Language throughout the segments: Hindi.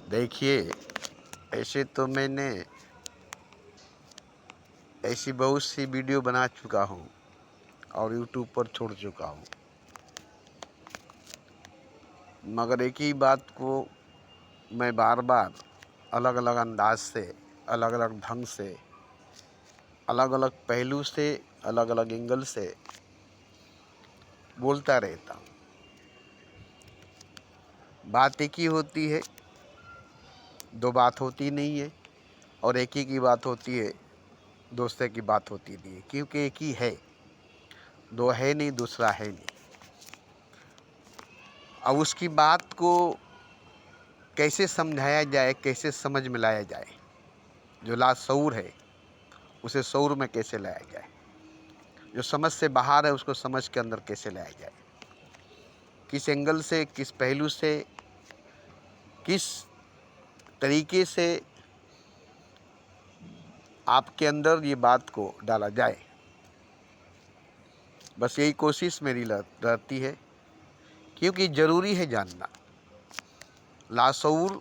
देखिए, ऐसे तो मैंने ऐसी बहुत सी वीडियो बना चुका हूँ और यूट्यूब पर छोड़ चुका हूँ, मगर एक ही बात को मैं बार बार अलग अलग अंदाज से, अलग अलग ढंग से, अलग अलग पहलू से, अलग अलग एंगल से बोलता रहता हूँ। बात एक ही होती है, दो बात होती नहीं है, और एक ही की बात होती है, दूसरे की बात होती नहीं है, क्योंकि एक ही है, दो है नहीं, दूसरा है नहीं। अब उसकी बात को कैसे समझाया जाए, कैसे समझ में लाया जाए, जो लाशऊर है उसे शऊर में कैसे लाया जाए, जो समझ से बाहर है उसको समझ के अंदर कैसे लाया जाए, किस एंगल से, किस पहलू से, किस तरीके से आपके अंदर ये बात को डाला जाए, बस यही कोशिश मेरी रहती है। क्योंकि ज़रूरी है जानना, लाशऊर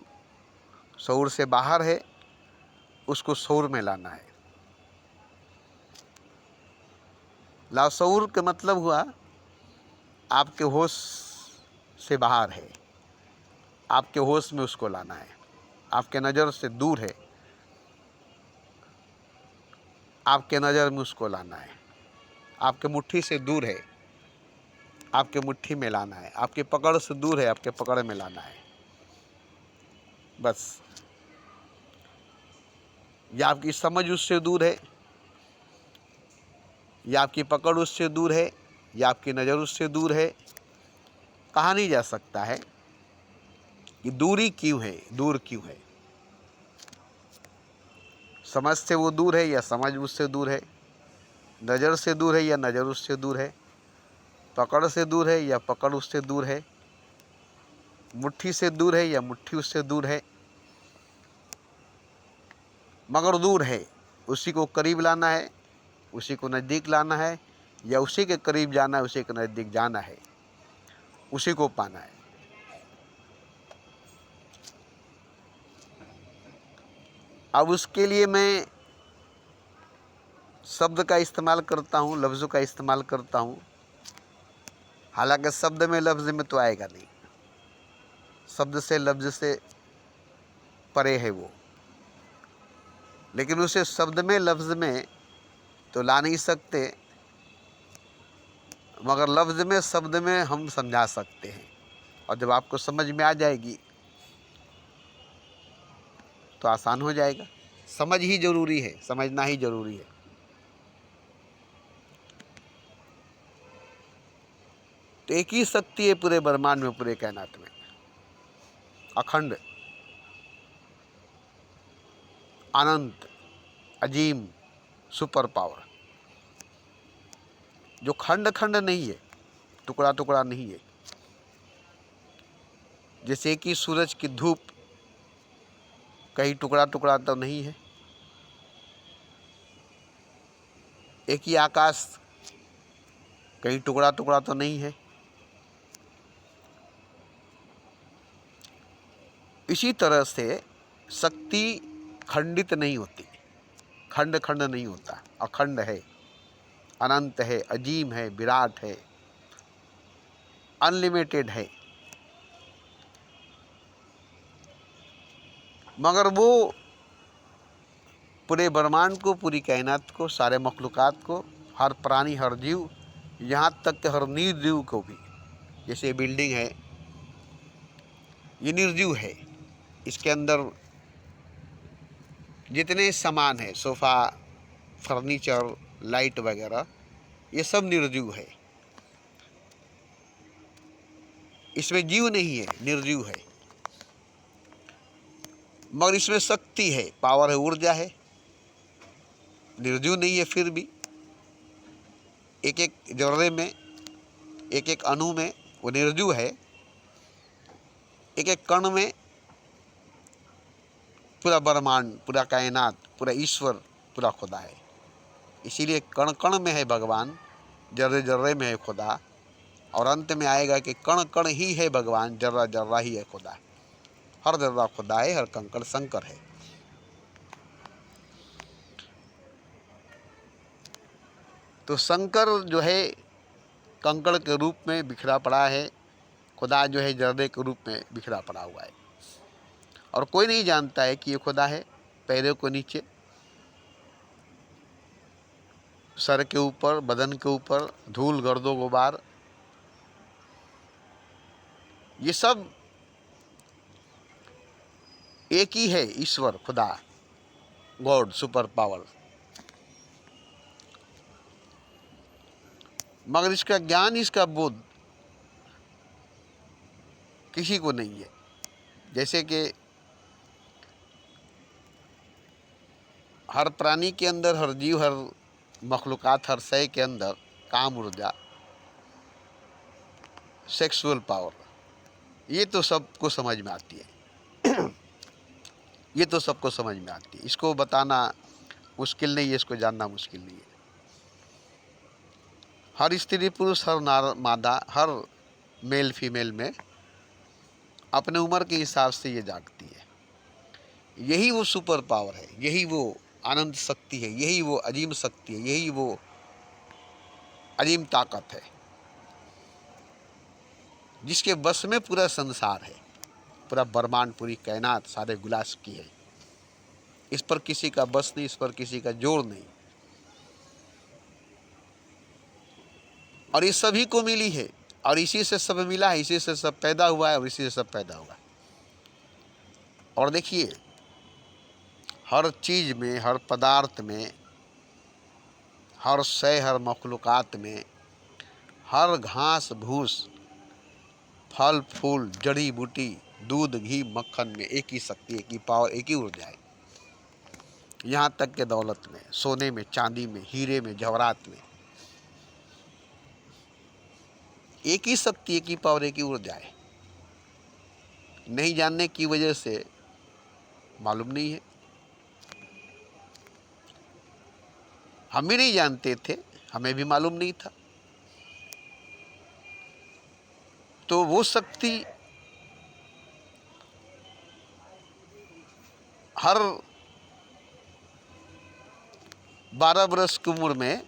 शऊर से बाहर है, उसको शऊर में लाना है। लाशऊर का मतलब हुआ आपके होश से बाहर है, आपके होश में उसको लाना है, आपके नज़र से दूर है, आपके नज़र में उसको लाना है, आपके मुट्ठी से दूर है, आपके मुट्ठी में लाना है, आपके पकड़ से दूर है, आपके पकड़ में लाना है। बस, या आपकी समझ उससे दूर है, या आपकी पकड़ उससे दूर है, या आपकी नज़र उससे दूर है। कहा नहीं जा सकता है कि दूरी क्यों है, दूर क्यों है। समझ से वो दूर है या समझ उससे दूर है, नज़र से दूर है या नज़र उससे दूर है, पकड़ से दूर है या पकड़ उससे दूर है, मुट्ठी से दूर है या मुट्ठी उससे दूर है, मगर दूर है। उसी को करीब लाना है, उसी को नज़दीक लाना है, या उसी के करीब जाना है, उसी के नज़दीक जाना है, उसी को पाना है। अब उसके लिए मैं शब्द का इस्तेमाल करता हूँ, लफ्ज़ों का इस्तेमाल करता हूँ। हालांकि शब्द में लफ्ज़ में तो आएगा नहीं, शब्द से लफ्ज़ से परे है वो, लेकिन उसे शब्द में लफ्ज़ में तो ला नहीं सकते, मगर लफ्ज़ में शब्द में हम समझा सकते हैं। और जब आपको समझ में आ जाएगी तो आसान हो जाएगा। समझ ही ज़रूरी है, समझना ही ज़रूरी है। तो एक ही शक्ति है पूरे ब्रह्मांड में, पूरे कायनात में, अखंड, अनंत, अजीम, सुपर पावर, जो खंड खंड नहीं है, टुकड़ा टुकड़ा नहीं है। जैसे कि सूरज की धूप कहीं टुकड़ा टुकड़ा तो नहीं है, एक ही आकाश कहीं टुकड़ा टुकड़ा तो नहीं है। इसी तरह से शक्ति खंडित नहीं होती, खंड खंड नहीं होता, अखंड है, अनंत है, अजीम है, विराट है, अनलिमिटेड है। मगर वो पूरे ब्रह्मांड को, पूरी कायनात को, सारे मखलूक़ात को, हर प्राणी, हर जीव, यहाँ तक कि हर निर्जीव को भी, जैसे बिल्डिंग है, ये निर्जीव है, इसके अंदर जितने सामान है, सोफ़ा, फर्नीचर, लाइट वगैरह, ये सब निर्जीव है। इसमें जीव नहीं है, निर्जीव है, मगर इसमें शक्ति है, पावर है, ऊर्जा है, निर्जीव नहीं है। फिर भी एक एक जर्रे में, एक एक अणु में वो निर्जीव है, एक एक कण में पूरा ब्रह्मांड, पूरा कायनात, पूरा ईश्वर, पूरा खुदा है। इसीलिए कण कण में है भगवान, जर्रे जर्रे में है खुदा, और अंत में आएगा कि कण कण ही है भगवान, जर्रा जर्रा ही है खुदा। हर जर्रा खुदा है, हर कंकड़ शंकर है। तो शंकर जो है कंकड़ के रूप में बिखरा पड़ा है, खुदा जो है जर्रे के रूप में बिखरा पड़ा हुआ है, और कोई नहीं जानता है कि ये खुदा है। पैरों को नीचे, सर के ऊपर, बदन के ऊपर धूल गर्दो गुबार, ये सब एक ही है, ईश्वर, खुदा, गॉड, सुपर पावर। मगर इसका ज्ञान, इसका बोध किसी को नहीं है। जैसे कि हर प्राणी के अंदर, हर जीव, हर मखलूकात, हर शय के अंदर काम ऊर्जा, सेक्सुअल पावर, ये तो सबको समझ में आती है। ये तो सबको समझ में आती है, इसको बताना मुश्किल नहीं है, इसको जानना मुश्किल नहीं है। हर स्त्री पुरुष, हर नार मादा, हर मेल फीमेल में अपने उम्र के हिसाब से ये जागती है। यही वो सुपर पावर है, यही वो आनंद शक्ति है, यही वो अजीम शक्ति है, यही वो अजीम ताकत है जिसके बस में पूरा संसार है, पूरा ब्रह्मांड, पूरी कायनात, सारे गुलास की है। इस पर किसी का बस नहीं, इस पर किसी का जोर नहीं, और ये सभी को मिली है, और इसी से सब मिला है, इसी से सब पैदा हुआ है, और इसी से सब पैदा हुआ है। और देखिए, हर चीज़ में, हर पदार्थ में, हर शय, हर मखलूकात में, हर घास भूस, फल फूल, जड़ी बूटी, दूध घी मक्खन में एक ही शक्ति, एक ही पावर, एक ही ऊर्जा है। यहाँ तक के दौलत में, सोने में, चांदी में, हीरे में, जवाहरात में, एक ही शक्ति, एक ही पावर, एक ही ऊर्जा है। नहीं जानने की वजह से मालूम नहीं है। हम भी नहीं जानते थे, हमें भी मालूम नहीं था। तो वो शक्ति हर 12 वर्ष की उम्र में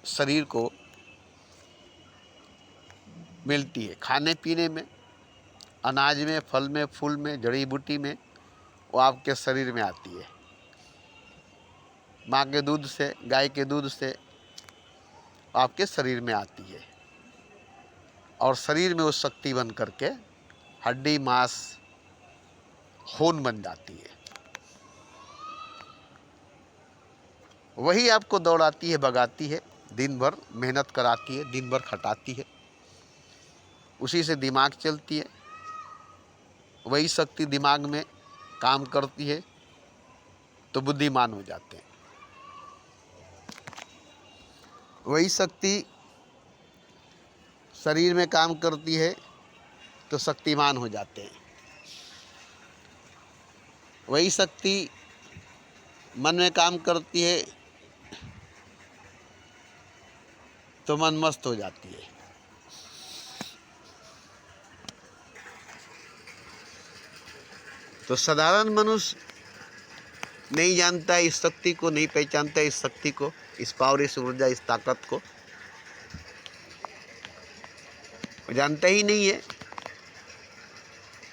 शरीर को मिलती है, खाने पीने में, अनाज में, फल में, फूल में, जड़ी बूटी में, वो आपके शरीर में आती है। माँ के दूध से, गाय के दूध से आपके शरीर में आती है, और शरीर में वो शक्ति बन करके हड्डी, मांस, खून बन जाती है। वही आपको दौड़ाती है, भगाती है, दिन भर मेहनत कराती है, दिन भर खटाती है, उसी से दिमाग चलती है। वही शक्ति दिमाग में काम करती है तो बुद्धिमान हो जाते हैं। वही शक्ति शरीर में काम करती है तो शक्तिमान हो जाते हैं। वही शक्ति मन में काम करती है तो मन मस्त हो जाती है। तो साधारण मनुष्य नहीं जानता है इस शक्ति को, नहीं पहचानता है इस शक्ति को, इस पावर, इस ऊर्जा, इस ताकत को, जानता ही नहीं है,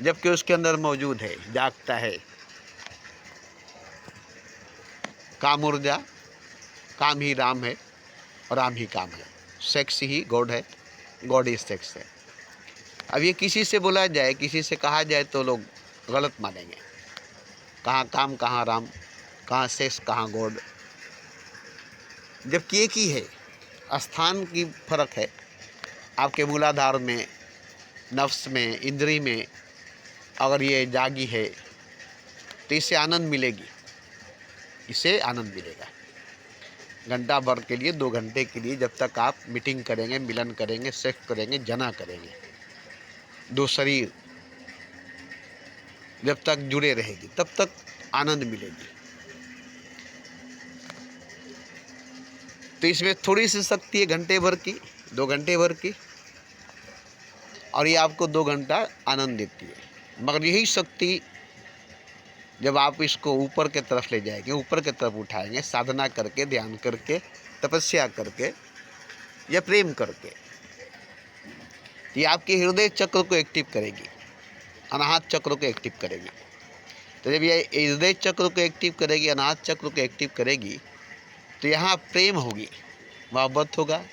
जबकि उसके अंदर मौजूद है, जागता है। काम ऊर्जा, काम ही राम है और राम ही काम है, सेक्स ही गॉड है, गॉड ही सेक्स है। अब ये किसी से बोला जाए, किसी से कहा जाए तो लोग गलत मानेंगे। कहाँ काम, कहाँ राम, कहाँ सेक्स, कहाँ गॉड, जबकि एक ही है। स्थान की फर्क है। आपके मूलाधार में, नफ्स में, इंद्री में अगर ये जागी है तो इससे आनंद मिलेगी, इससे आनंद मिलेगा। घंटा भर के लिए, 2 घंटे के लिए, जब तक आप मीटिंग करेंगे, मिलन करेंगे, सेक्स करेंगे, जना करेंगे, 2 शरीर जब तक जुड़े रहेगी तब तक आनंद मिलेगी। तो इसमें थोड़ी सी शक्ति है, घंटे भर की, 2 घंटे भर की, और ये आपको 2 घंटा आनंद देती है। मगर यही शक्ति जब आप इसको ऊपर के तरफ ले जाएंगे, ऊपर के तरफ उठाएंगे, साधना करके, ध्यान करके, तपस्या करके या प्रेम करके, ये आपके हृदय चक्र को एक्टिव करेगी, अनाहत चक्र को एक्टिव करेगी। तो जब ये हृदय चक्र को एक्टिव करेगी, अनाहत चक्र को एक्टिव करेगी, तो यहाँ प्रेम होगी, मोहब्बत होगा।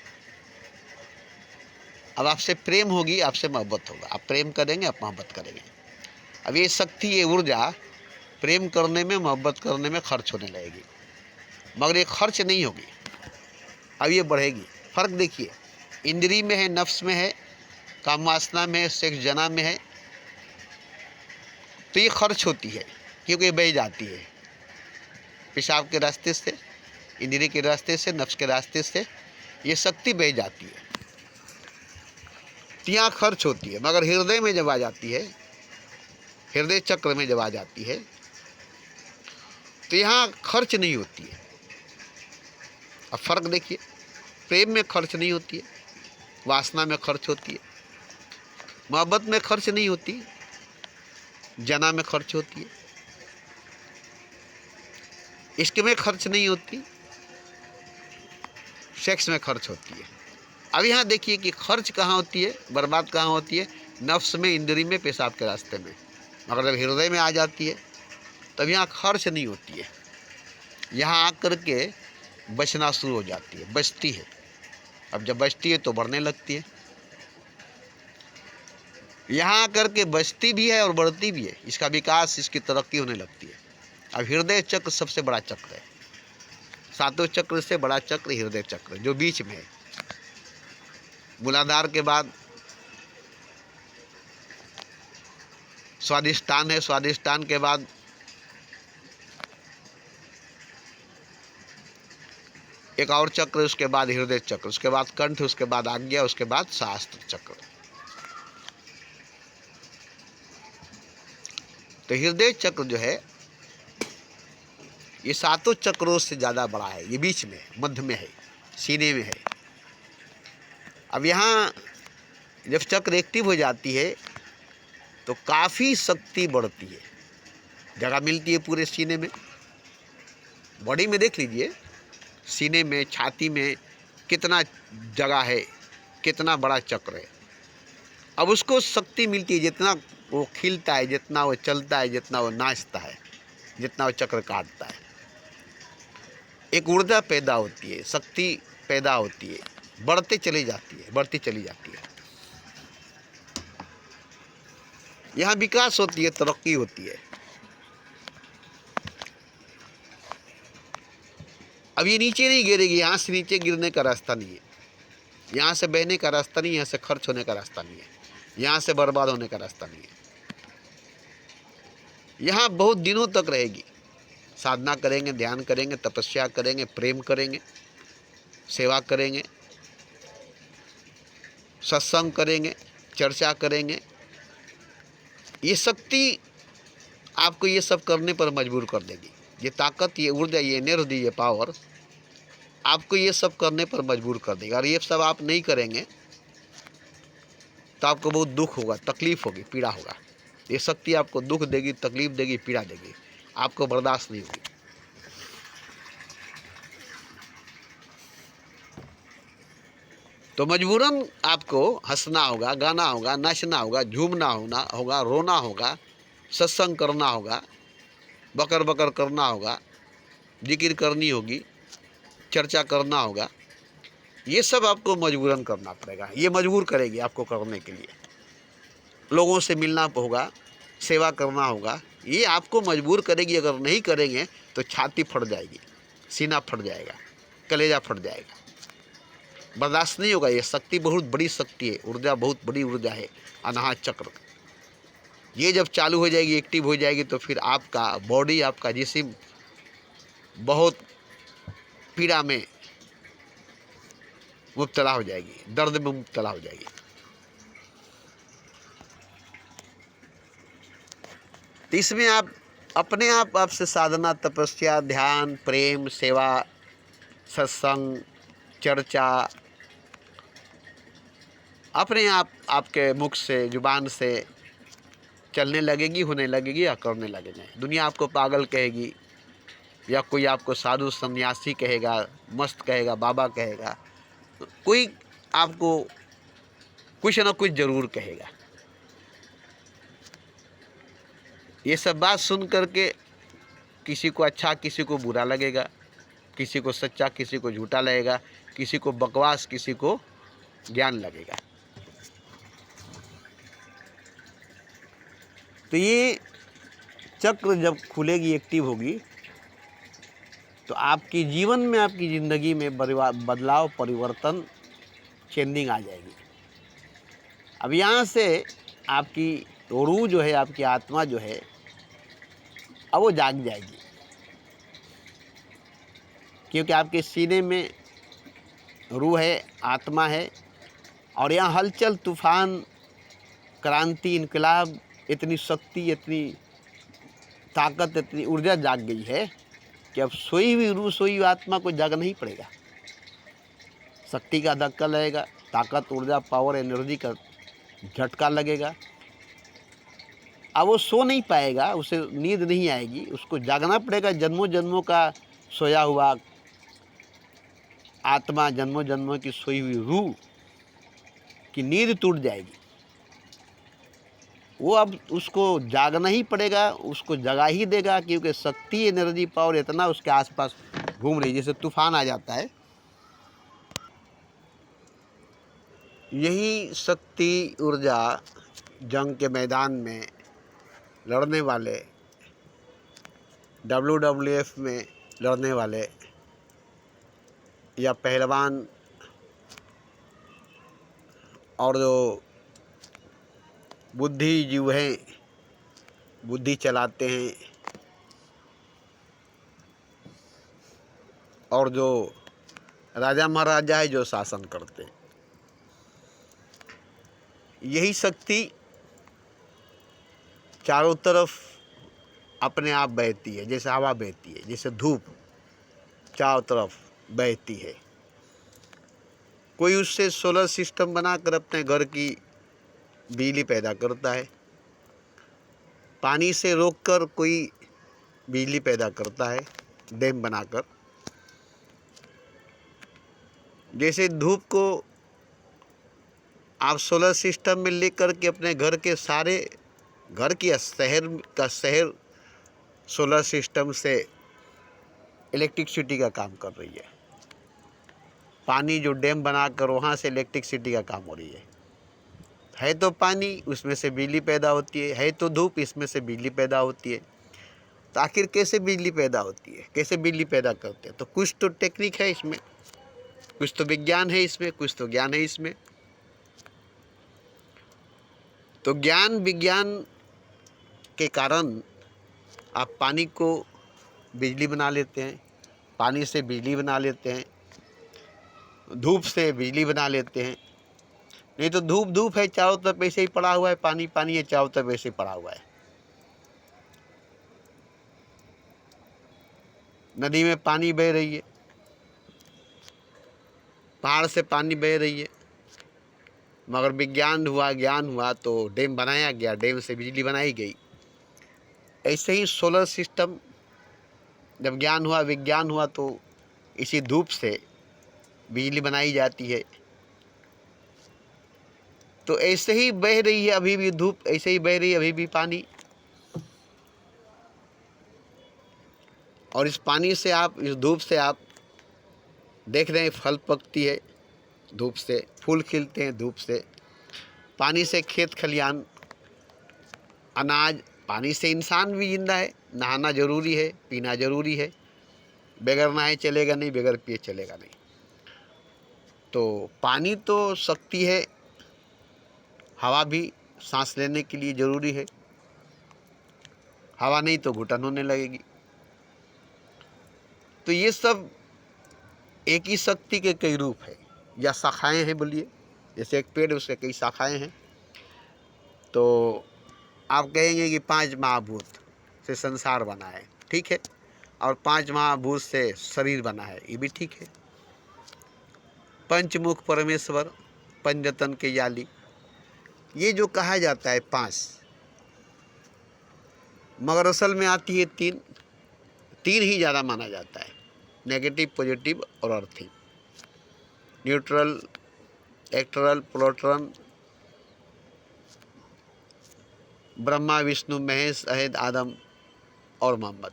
अब आपसे प्रेम होगी, आपसे मोहब्बत होगा। आप प्रेम करेंगे, आप मोहब्बत करेंगे। अब ये शक्ति, ये ऊर्जा प्रेम करने में, मोहब्बत करने में खर्च होने लगेगी, मगर ये खर्च नहीं होगी, अब ये बढ़ेगी। फ़र्क देखिए, इंद्री में है, नफ्स में है, काम वासना में है, सेक्स जना में है, तो ये खर्च होती है, क्योंकि ये बह जाती है पेशाब के रास्ते से, इंद्री के रास्ते से, नफ्स के रास्ते से ये शक्ति बह जाती है, तो यहाँ खर्च होती है। मगर हृदय में जब आ जाती है, हृदय चक्र में जब आ जाती है, तो यहाँ खर्च नहीं होती है। अब फर्क देखिए, प्रेम में खर्च नहीं होती है, वासना में खर्च होती है, मोहब्बत में खर्च नहीं होती, जना में खर्च होती है, इश्क में खर्च नहीं होती, सेक्स में खर्च होती है। अब यहाँ देखिए कि खर्च कहाँ होती है, बर्बाद कहाँ होती है, नफ्स में, इंद्री में, पेशाब के रास्ते में। मगर जब हृदय में आ जाती है, तब यहाँ खर्च नहीं होती है, यहाँ आकर के बचना शुरू हो जाती है, बचती है। अब जब बचती है तो बढ़ने लगती है, यहाँ आकर के बचती भी है और बढ़ती भी है, इसका विकास, इसकी तरक्की होने लगती है। अब हृदय चक्र सबसे बड़ा चक्र है, सातों चक्र से बड़ा चक्र हृदय चक्र, जो बीच में है। मूलाधार के बाद स्वादिष्टान है, स्वादिष्टान के बाद एक और चक्र, उसके बाद हृदय चक्र, उसके बाद कंठ, उसके बाद आज्ञा, उसके बाद शास्त्र चक्र। तो हृदय चक्र जो है, ये सातों चक्रों से ज़्यादा बड़ा है, ये बीच में, मध्य में है, सीने में है। अब यहाँ जब चक्र एक्टिव हो जाती है तो काफ़ी शक्ति बढ़ती है, जगह मिलती है पूरे सीने में। बॉडी में देख लीजिए, सीने में, छाती में कितना जगह है, कितना बड़ा चक्र है। अब उसको शक्ति मिलती है, जितना वो खिलता है, जितना वो चलता है, जितना वो नाचता है, जितना वो चक्र काटता है, एक ऊर्जा पैदा होती है, शक्ति पैदा होती है, बढ़ते चली जाती है, बढ़ती चली जाती है। यहाँ विकास होती है, तरक्की होती है। अब ये नीचे नहीं गिरेगी, यहाँ से नीचे गिरने का रास्ता नहीं है, यहाँ से बहने का रास्ता नहीं है, यहाँ से खर्च होने का रास्ता नहीं है, यहाँ से बर्बाद होने का रास्ता नहीं है। यहाँ बहुत दिनों तक रहेगी। साधना करेंगे, ध्यान करेंगे, तपस्या करेंगे, प्रेम करेंगे, सेवा करेंगे, सत्संग करेंगे, चर्चा करेंगे, ये शक्ति आपको ये सब करने पर मजबूर कर देगी। ये ताकत, ये ऊर्जा, ये एनर्जी, ये पावर आपको ये सब करने पर मजबूर कर देगा। और ये सब आप नहीं करेंगे तो आपको बहुत दुख होगा, तकलीफ होगी, पीड़ा होगा। ये शक्ति आपको दुख देगी, तकलीफ देगी, पीड़ा देगी, आपको बर्दाश्त नहीं होगी। तो मजबूरन आपको हंसना होगा, गाना होगा, नाचना होगा, झूमना होगा, रोना होगा, सत्संग करना होगा, बकर बकर करना होगा, जिक्र करनी होगी, चर्चा करना होगा। ये सब आपको मजबूरन करना पड़ेगा, ये मजबूर करेगी आपको करने के लिए। लोगों से मिलना होगा, सेवा करना होगा, ये आपको मजबूर करेगी। अगर नहीं करेंगे तो छाती फट जाएगी, सीना फट जाएगा, कलेजा फट जाएगा, बर्दाश्त नहीं होगा। ये शक्ति बहुत बड़ी शक्ति है, ऊर्जा बहुत बड़ी ऊर्जा है, अनाहत चक्र। ये जब चालू हो जाएगी, एक्टिव हो जाएगी, तो फिर आपका बॉडी, आपका जिस्म बहुत पीड़ा में मुब्तला हो जाएगी, दर्द में मुब्तला हो जाएगी। तो इसमें आप अपने आप आपसे साधना, तपस्या, ध्यान, प्रेम, सेवा, सत्संग, चर्चा अपने आप आपके मुख से, जुबान से चलने लगेगी, होने लगेगी या करने लगेंगे। दुनिया आपको पागल कहेगी या कोई आपको साधु सन्यासी कहेगा, मस्त कहेगा, बाबा कहेगा, कोई आपको कुछ ना कुछ जरूर कहेगा। ये सब बात सुन करके किसी को अच्छा, किसी को बुरा लगेगा, किसी को सच्चा, किसी को झूठा लगेगा, किसी को बकवास, किसी को ज्ञान लगेगा। तो ये चक्र जब खुलेगी, एक्टिव होगी, तो आपकी जीवन में, आपकी ज़िंदगी में बदलाव, परिवर्तन, चेंजिंग आ जाएगी। अब यहाँ से आपकी रूह जो है, आपकी आत्मा जो है, अब वो जाग जाएगी, क्योंकि आपके सीने में रूह है, आत्मा है, और यहाँ हलचल, तूफान, क्रांति, इनकलाब, इतनी शक्ति, इतनी ताकत, इतनी ऊर्जा जाग गई है कि अब सोई हुई रूह, सोई हुई आत्मा को जागना ही पड़ेगा। शक्ति का धक्का लगेगा, ताकत, ऊर्जा, पावर, एनर्जी का झटका लगेगा। अब वो सो नहीं पाएगा, उसे नींद नहीं आएगी, उसको जागना पड़ेगा। जन्मों जन्मों का सोया हुआ आत्मा, जन्मों जन्मों की सोई हुई रूह की नींद टूट जाएगी। वो अब उसको जागना ही पड़ेगा, उसको जगा ही देगा, क्योंकि शक्ति, एनर्जी, पावर इतना उसके आसपास घूम रही है, जैसे तूफान आ जाता है। यही शक्ति, ऊर्जा जंग के मैदान में लड़ने वाले, WWF में लड़ने वाले या पहलवान और जो बुद्धिजीव हैं, बुद्धि चलाते हैं, और जो राजा महाराजा है जो शासन करते हैं, यही शक्ति चारों तरफ अपने आप बहती है, जैसे हवा बहती है, जैसे धूप चारों तरफ बहती है। कोई उससे सोलर सिस्टम बनाकर अपने घर की बिजली पैदा करता है, पानी से रोककर कोई बिजली पैदा करता है, डैम बनाकर। जैसे धूप को आप सोलर सिस्टम में लेकर के अपने घर के सारे, घर की शहर सोलर सिस्टम से इलेक्ट्रिसिटी का काम कर रही है। पानी जो डैम बनाकर वहाँ से इलेक्ट्रिसिटी का काम हो रही है तो पानी, उसमें से बिजली पैदा होती है तो धूप, इसमें से बिजली पैदा होती है। तो आखिर कैसे बिजली पैदा होती है, कैसे बिजली पैदा करते हैं? तो कुछ तो टेक्निक है इसमें, कुछ तो विज्ञान है इसमें, कुछ तो ज्ञान है इसमें। तो ज्ञान विज्ञान के कारण आप पानी को बिजली बना लेते हैं, पानी से बिजली बना लेते हैं, धूप से बिजली बना लेते हैं। नहीं तो धूप धूप है, चारों तरफ ऐसे ही पड़ा हुआ है, पानी पानी है, चारों तरफ ऐसे ही पड़ा हुआ है। नदी में पानी बह रही है, पहाड़ से पानी बह रही है, मगर विज्ञान हुआ, ज्ञान हुआ तो डैम बनाया गया, डैम से बिजली बनाई गई। ऐसे ही सोलर सिस्टम, जब ज्ञान हुआ, विज्ञान हुआ, तो इसी धूप से बिजली बनाई जाती है। तो ऐसे ही बह रही है अभी भी धूप, ऐसे ही बह रही है अभी भी पानी। और इस पानी से आप, इस धूप से आप देख रहे हैं, फल पकती है धूप से, फूल खिलते हैं धूप से, पानी से खेत खलियान, अनाज, पानी से इंसान भी जिंदा है। नहाना जरूरी है, पीना जरूरी है, बगैर नहाए चलेगा नहीं, बगैर पिए चलेगा नहीं। तो पानी तो शक्ति है, हवा भी सांस लेने के लिए ज़रूरी है, हवा नहीं तो घुटन होने लगेगी। तो ये सब एक ही शक्ति के कई रूप है या शाखाएं हैं, बोलिए। जैसे एक पेड़, उसके कई शाखाएं हैं। तो आप कहेंगे कि 5 महाभूत से संसार बना है, ठीक है, और 5 महाभूत से शरीर बना है, ये भी ठीक है। पंचमुख परमेश्वर, पंचतन के याली, ये जो कहा जाता है 5, मगर असल में आती है तीन। तीन ही ज़्यादा माना जाता है, नेगेटिव, पॉजिटिव और अर्थिंग। न्यूट्रल, एक्टरल, proton, Brahma, Vishnu, Mahesh, Ahad, Adam और मोहम्मद।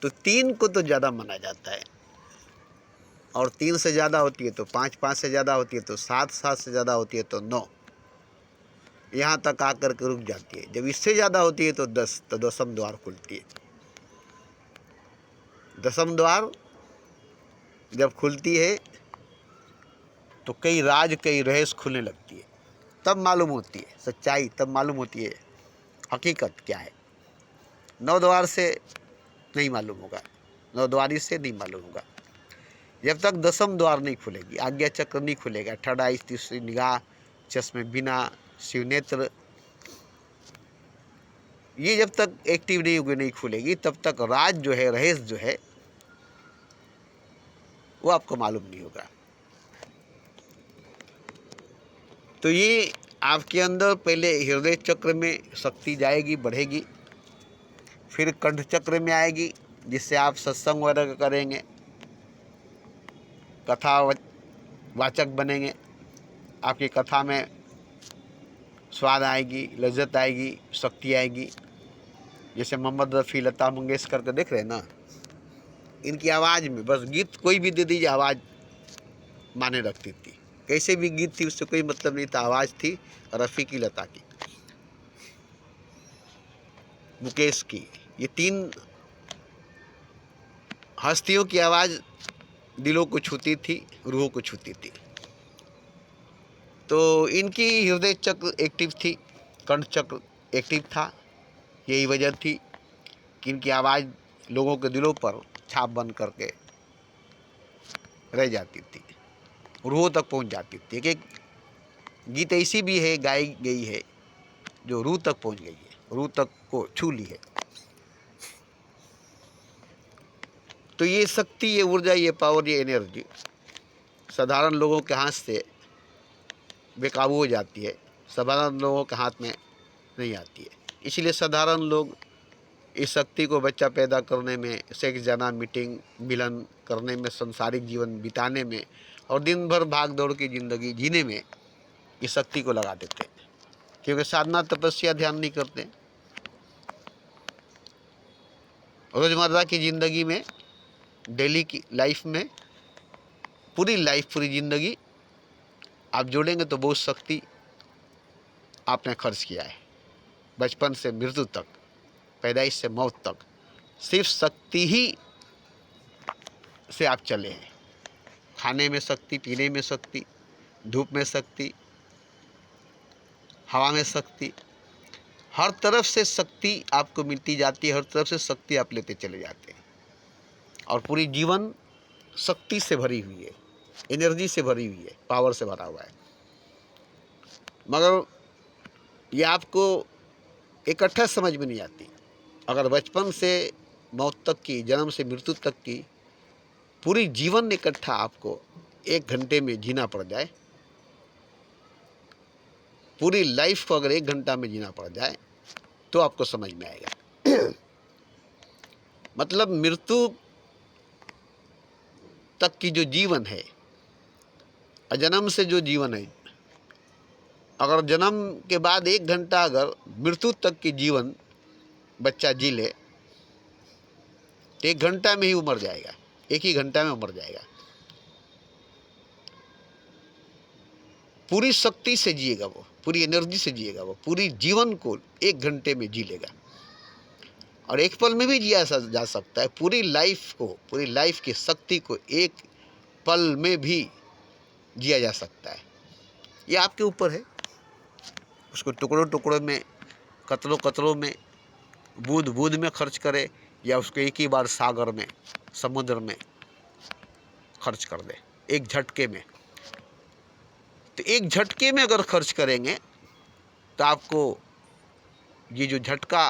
तो तीन को तो ज़्यादा माना जाता है, और तीन से ज़्यादा होती है तो पाँच, पाँच से ज़्यादा होती है तो सात, सात से ज़्यादा होती है तो नौ, यहाँ तक आकर के रुक जाती है। जब इससे ज़्यादा होती है तो 10, तो दसम द्वार खुलती है। दसम द्वार जब खुलती है तो कई राज, कई रहस्य खुलने लगती है। तब मालूम होती है सच्चाई, तब मालूम होती है हकीकत क्या है। नौ द्वार से नहीं मालूम होगा, नौ द्वारी से नहीं मालूम होगा। जब तक दसम द्वार नहीं खुलेगी, आज्ञा चक्र नहीं खुलेगा, थर्ड आई, तीसरी निगाह, चश्मे बिना, शिव नेत्र, ये जब तक एक्टिव नहीं होगी, नहीं खुलेगी, तब तक राज जो है, रहस्य जो है, वो आपको मालूम नहीं होगा। तो ये आपके अंदर पहले हृदय चक्र में शक्ति जाएगी, बढ़ेगी, फिर कंठ चक्र में आएगी, जिससे आप सत्संग वगैरह करेंगे, कथा वाचक बनेंगे, आपकी कथा में स्वाद आएगी, लज्जत आएगी, शक्ति आएगी। जैसे मोहम्मद रफ़ी, लता मंगेशकर को देख रहे हैं ना, इनकी आवाज़ में बस गीत कोई भी दे दीजिए, आवाज़ माने रखती थी। कैसे भी गीत थी उससे कोई मतलब नहीं था, आवाज़ थी रफ़ी की, लता की, मुकेश की। ये तीन हस्तियों की आवाज़ दिलों को छूती थी, रूहों को छूती थी। तो इनकी हृदय चक्र एक्टिव थी, कंठ चक्र एक्टिव था। यही वजह थी कि इनकी आवाज़ लोगों के दिलों पर छाप बन करके रह जाती थी, रूहों तक पहुंच जाती थी। एक गीत ऐसी भी है, गाई गई है, जो रूह तक पहुंच गई है, रूह तक को छू ली है। तो ये शक्ति, ये ऊर्जा, ये पावर, ये एनर्जी साधारण लोगों के हाथ से बेकाबू हो जाती है, साधारण लोगों के हाथ में नहीं आती है। इसलिए साधारण लोग इस शक्ति को बच्चा पैदा करने में, सेक्स जाना, मीटिंग, मिलन करने में, संसारिक जीवन बिताने में और दिन भर भाग दौड़ की ज़िंदगी जीने में इस शक्ति को लगा देते हैं, क्योंकि साधना, तपस्या, ध्यान नहीं करते। रोज़मर्रा की ज़िंदगी में, डेली की लाइफ में, पूरी लाइफ, पूरी ज़िंदगी आप जोड़ेंगे तो बहुत शक्ति आपने खर्च किया है। बचपन से मृत्यु तक, पैदाइश से मौत तक, सिर्फ शक्ति ही से आप चले हैं। खाने में शक्ति, पीने में शक्ति, धूप में शक्ति, हवा में शक्ति, हर तरफ से शक्ति आपको मिलती जाती है, हर तरफ से शक्ति आप लेते चले जाते हैं, और पूरी जीवन शक्ति से भरी हुई है, एनर्जी से भरी हुई है, पावर से भरा हुआ है। मगर ये आपको इकट्ठा समझ में नहीं आती। अगर बचपन से मौत तक की, जन्म से मृत्यु तक की पूरी जीवन इकट्ठा आपको 1 घंटे में जीना पड़ जाए, पूरी लाइफ को अगर 1 घंटा में जीना पड़ जाए तो आपको समझ में आएगा। मतलब मृत्यु तक की जो जीवन है, जन्म से जो जीवन है, अगर जन्म के बाद 1 घंटा अगर मृत्यु तक की जीवन बच्चा जी ले तो 1 घंटा में ही उमर जाएगा, 1 ही घंटा में उमर जाएगा। पूरी शक्ति से जिएगा वो, पूरी एनर्जी से जिएगा वो, पूरी जीवन को 1 घंटे में जी लेगा। और 1 पल में भी जिया जा सकता है। पूरी लाइफ को, पूरी लाइफ की शक्ति को 1 पल में भी जिया जा सकता है। ये आपके ऊपर है। उसको टुकड़ों टुकड़ों में, कतरों कतरों में, बूंद बूंद में खर्च करे, या उसको एक ही बार सागर में, समुद्र में खर्च कर दे, एक झटके में। तो एक झटके में अगर खर्च करेंगे तो आपको ये जो झटका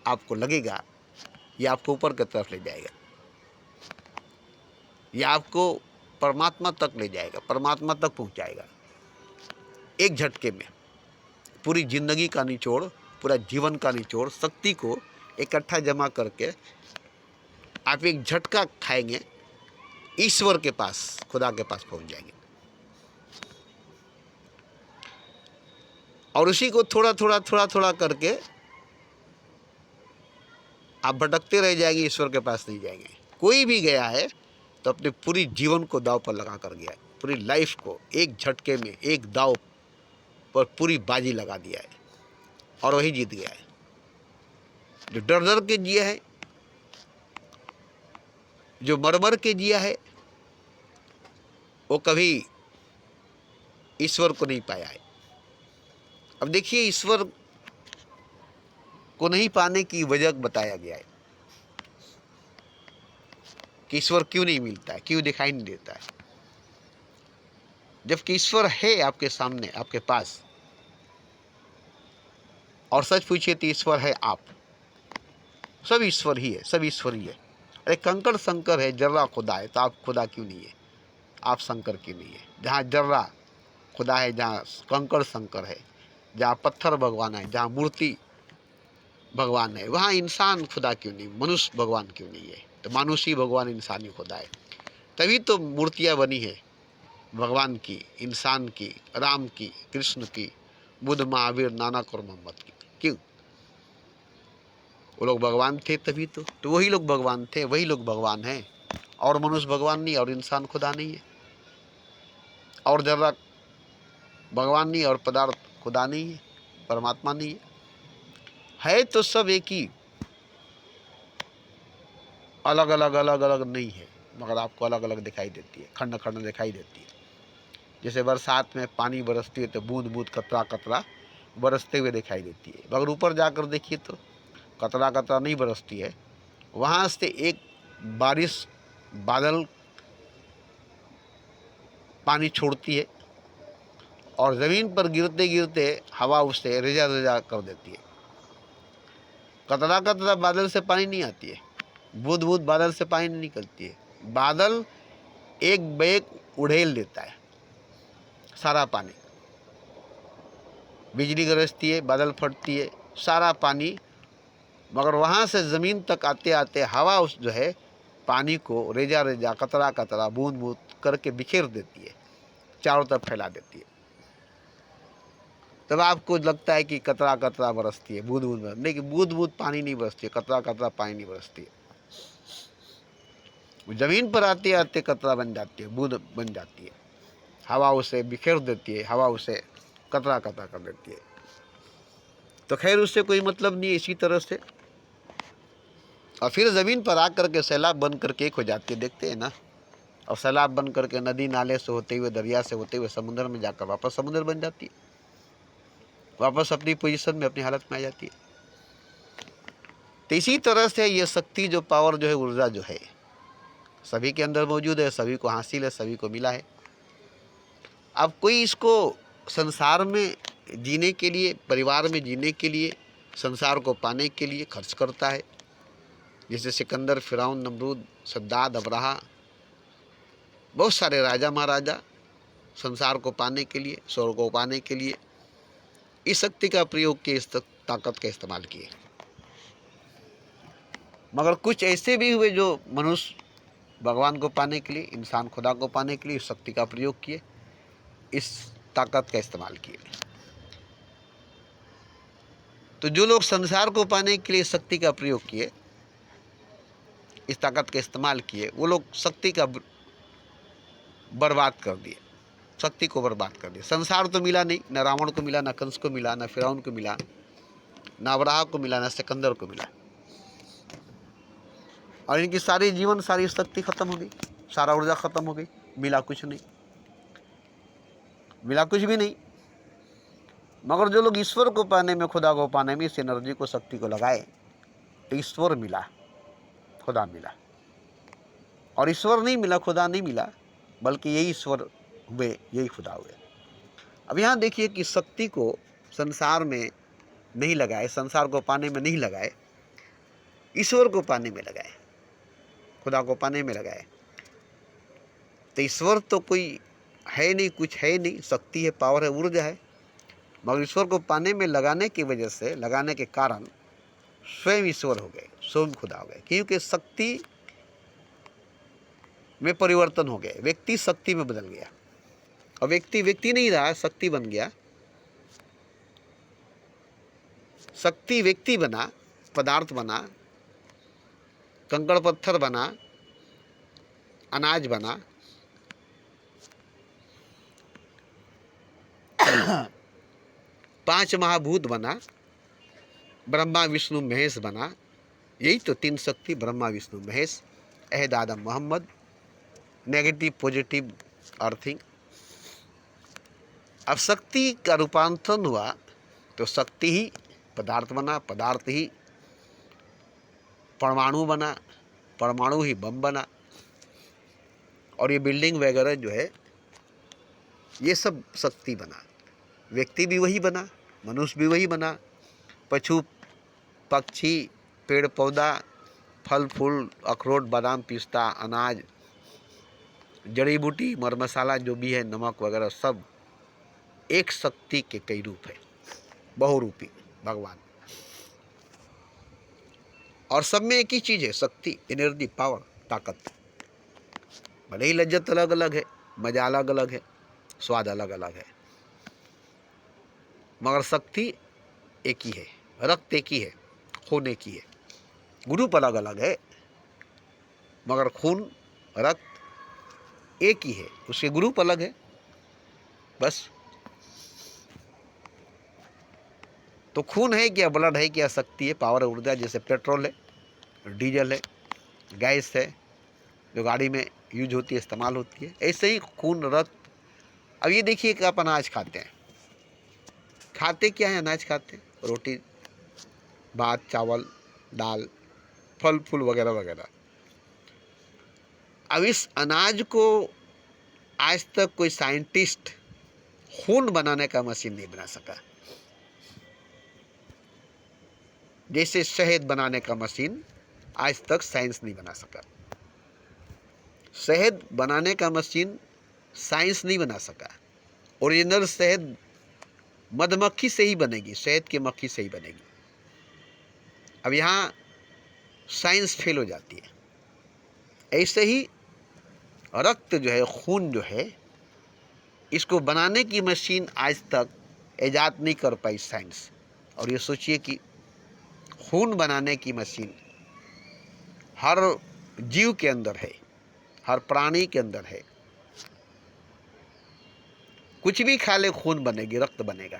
आपको लगेगा, ये आपको ऊपर की तरफ ले जाएगा, ये आपको परमात्मा तक ले जाएगा, परमात्मा तक पहुंचाएगा। एक झटके में पूरी जिंदगी का निचोड़ पूरा जीवन का निचोड़ शक्ति को इकट्ठा जमा करके आप एक झटका खाएंगे, ईश्वर के पास, खुदा के पास पहुंच जाएंगे। और उसी को थोड़ा थोड़ा थोड़ा थोड़ा करके आप भटकते रह जाएंगे, ईश्वर के पास नहीं जाएंगे। कोई भी गया है तो अपने पूरी जीवन को दाव पर लगा कर गया है, पूरी लाइफ को एक झटके में, एक दाव पर पूरी बाजी लगा दिया है और वही जीत गया है। जो डर डर के जिया है, जो मर मर के जिया है, वो कभी ईश्वर को नहीं पाया है। अब देखिए, ईश्वर को नहीं पाने की वजह बताया गया है कि ईश्वर क्यों नहीं मिलता है, क्यों दिखाई नहीं देता है, जबकि ईश्वर है आपके सामने, आपके पास। और सच पूछिए तो ईश्वर है आप, सब ईश्वर ही है, सब ईश्वर ही है। अरे कंकड़ शंकर है, जर्रा खुदा है, तो आप खुदा क्यों नहीं है, आप शंकर क्यों नहीं है? जहाँ जर्रा खुदा है, जहाँ कंकड़ शंकर है, जहाँ पत्थर भगवान है, जहाँ मूर्ति भगवान है, वहाँ इंसान खुदा क्यों नहीं, मनुष्य भगवान क्यों नहीं है? तो मानुषी भगवान, इंसानी खुदा है। तभी तो मूर्तियाँ बनी है भगवान की, इंसान की, राम की, कृष्ण की, बुद्ध, महावीर, नानक और मोहम्मद की। क्यों? वो लोग भगवान थे तभी तो वही लोग भगवान थे, वही लोग भगवान हैं। और मनुष्य भगवान नहीं, और इंसान खुदा नहीं है, और जर्रा भगवान नहीं, और पदार्थ खुदा नहीं है, परमात्मा नहीं है तो सब एक ही, अलग अलग अलग अलग नहीं है, मगर आपको अलग अलग दिखाई देती है, खंड खंड दिखाई देती है। जैसे बरसात में पानी बरसती है तो बूंद बूंद, कतरा कतरा बरसते हुए दिखाई देती है, मगर ऊपर जाकर देखिए तो कतरा कतरा नहीं बरसती है। वहाँ से एक बारिश, बादल पानी छोड़ती है और ज़मीन पर गिरते गिरते हवा उसे रेजा रेजा कर देती है। कतरा कतरा बादल से पानी नहीं आती है, बूंद बूंद बादल से पानी नहीं निकलती है। बादल एक बैग उड़ेल देता है सारा पानी, बिजली गरजती है, बादल फटती है, सारा पानी, मगर वहाँ से ज़मीन तक आते आते हवा उस जो है पानी को रेजा रेजा, कतरा कतरा, बूंद बूंद करके बिखेर देती है, चारों तरफ फैला देती है। तब आपको लगता है कि कतरा कतरा बरसती है, बूंद बूंद, लेकिन बूंद बूंद पानी नहीं बरसती है, कतरा कतरा पानी नहीं बरसती है। ज़मीन पर आते आते कतरा बन जाती है, बूंद बन जाती है, हवा उसे बिखेर देती है, हवा उसे कतरा कतरा कर देती है। तो खैर उससे कोई मतलब नहीं है। इसी तरह से और फिर ज़मीन पर आकर के सैलाब बन करके एक हो जाती है, देखते हैं ना। और सैलाब बन करके नदी नाले से होते हुए, दरिया से होते हुए समुद्र में जाकर वापस समुद्र बन जाती है, वापस अपनी पोजीशन में, अपनी हालत में आ जाती है। तो इसी तरह से ये शक्ति, जो पावर जो है, ऊर्जा जो है, सभी के अंदर मौजूद है, सभी को हासिल है, सभी को मिला है। अब कोई इसको संसार में जीने के लिए, परिवार में जीने के लिए, संसार को पाने के लिए खर्च करता है। जैसे सिकंदर, फिरौन, नमरूद, सद्दाद, अबराहा, बहुत सारे राजा महाराजा संसार को पाने के लिए, स्वर्ग को पाने के लिए इस शक्ति का प्रयोग किए, इस ताकत का इस्तेमाल किए। मगर कुछ ऐसे भी हुए जो मनुष्य भगवान को पाने के लिए, इंसान खुदा को पाने के लिए इस शक्ति का प्रयोग किए, इस ताकत का इस्तेमाल किए। तो जो लोग संसार को पाने के लिए शक्ति का प्रयोग किए, इस ताकत का इस्तेमाल किए, वो लोग शक्ति का बर्बाद कर दिए, शक्ति को बर्बाद कर दिया। संसार तो मिला नहीं, न रावण को मिला, न कंस को मिला, न फिरौन को मिला, न अब्राहा को मिला, न सिकंदर को मिला। और इनकी सारी जीवन, सारी शक्ति खत्म हो गई, सारा ऊर्जा खत्म हो गई, मिला कुछ नहीं, मिला कुछ भी नहीं। मगर जो लोग ईश्वर को पाने में, खुदा को पाने में इस एनर्जी को, शक्ति को लगाए, तो ईश्वर मिला, खुदा मिला। और ईश्वर नहीं मिला, खुदा नहीं मिला, बल्कि यही ईश्वर हुए, यही खुदा हुए। अब यहाँ देखिए कि शक्ति को संसार में नहीं लगाए, संसार को पाने में नहीं लगाए, ईश्वर को पाने में लगाए, खुदा को पाने में लगाए। तो ईश्वर तो कोई है नहीं, कुछ है नहीं, शक्ति है, पावर है, ऊर्जा है। मगर ईश्वर को पाने में लगाने की वजह से, लगाने के कारण स्वयं ईश्वर हो गए, स्वयं खुदा हो गए, क्योंकि शक्ति में परिवर्तन हो गए, व्यक्ति शक्ति में बदल गया। और व्यक्ति व्यक्ति नहीं रहा, शक्ति बन गया। शक्ति व्यक्ति बना, पदार्थ बना, कंकड़ पत्थर बना, अनाज बना, पांच महाभूत बना, ब्रह्मा विष्णु महेश बना। यही तो तीन शक्ति, ब्रह्मा विष्णु महेश, अहद आदम मोहम्मद, नेगेटिव पॉजिटिव अर्थिंग। अब शक्ति का रूपांतरण हुआ तो शक्ति ही पदार्थ बना, पदार्थ ही परमाणु बना, परमाणु ही बम बना। और ये बिल्डिंग वगैरह जो है ये सब शक्ति बना। व्यक्ति भी वही बना, मनुष्य भी वही बना, पशु पक्षी, पेड़ पौधा, फल फूल, अखरोट बादाम पिस्ता, अनाज, जड़ी बूटी, मर मसाला जो भी है, नमक वगैरह, सब एक शक्ति के कई रूप है, बहुरूपी भगवान। और सब में एक ही चीज़ है, शक्ति, एनर्जी, पावर, ताकत। भले ही लज्जत अलग अलग है, मजा अलग अलग है, स्वाद अलग अलग है, मगर शक्ति एक ही है, रक्त एक ही है, खून एक ही है। ग्रुप अलग अलग है मगर खून रक्त एक ही है, उसके ग्रुप अलग है बस। तो खून है क्या, ब्लड है क्या, शक्ति है, पावर, ऊर्जा। जैसे पेट्रोल है, डीजल है, गैस है जो गाड़ी में यूज होती है, इस्तेमाल होती है, ऐसे ही खून रक्त। अब ये देखिए कि आप अनाज खाते हैं, खाते क्या है, अनाज खाते हैं, रोटी भात चावल दाल फल फूल वगैरह वगैरह। अब इस अनाज को आज तक कोई साइंटिस्ट खून बनाने का मशीन नहीं बना सका। जैसे शहद बनाने का मशीन आज तक साइंस नहीं बना सका। शहद बनाने का मशीन साइंस नहीं बना सका। ओरिजिनल शहद मधुमक्खी से ही बनेगी, शहद की मक्खी से ही बनेगी। अब यहाँ साइंस फेल हो जाती है। ऐसे ही रक्त जो है, खून जो है, इसको बनाने की मशीन आज तक ईजाद नहीं कर पाई साइंस। और ये सोचिए कि खून बनाने की मशीन हर जीव के अंदर है, हर प्राणी के अंदर है। कुछ भी खा ले खून बनेगी, रक्त बनेगा।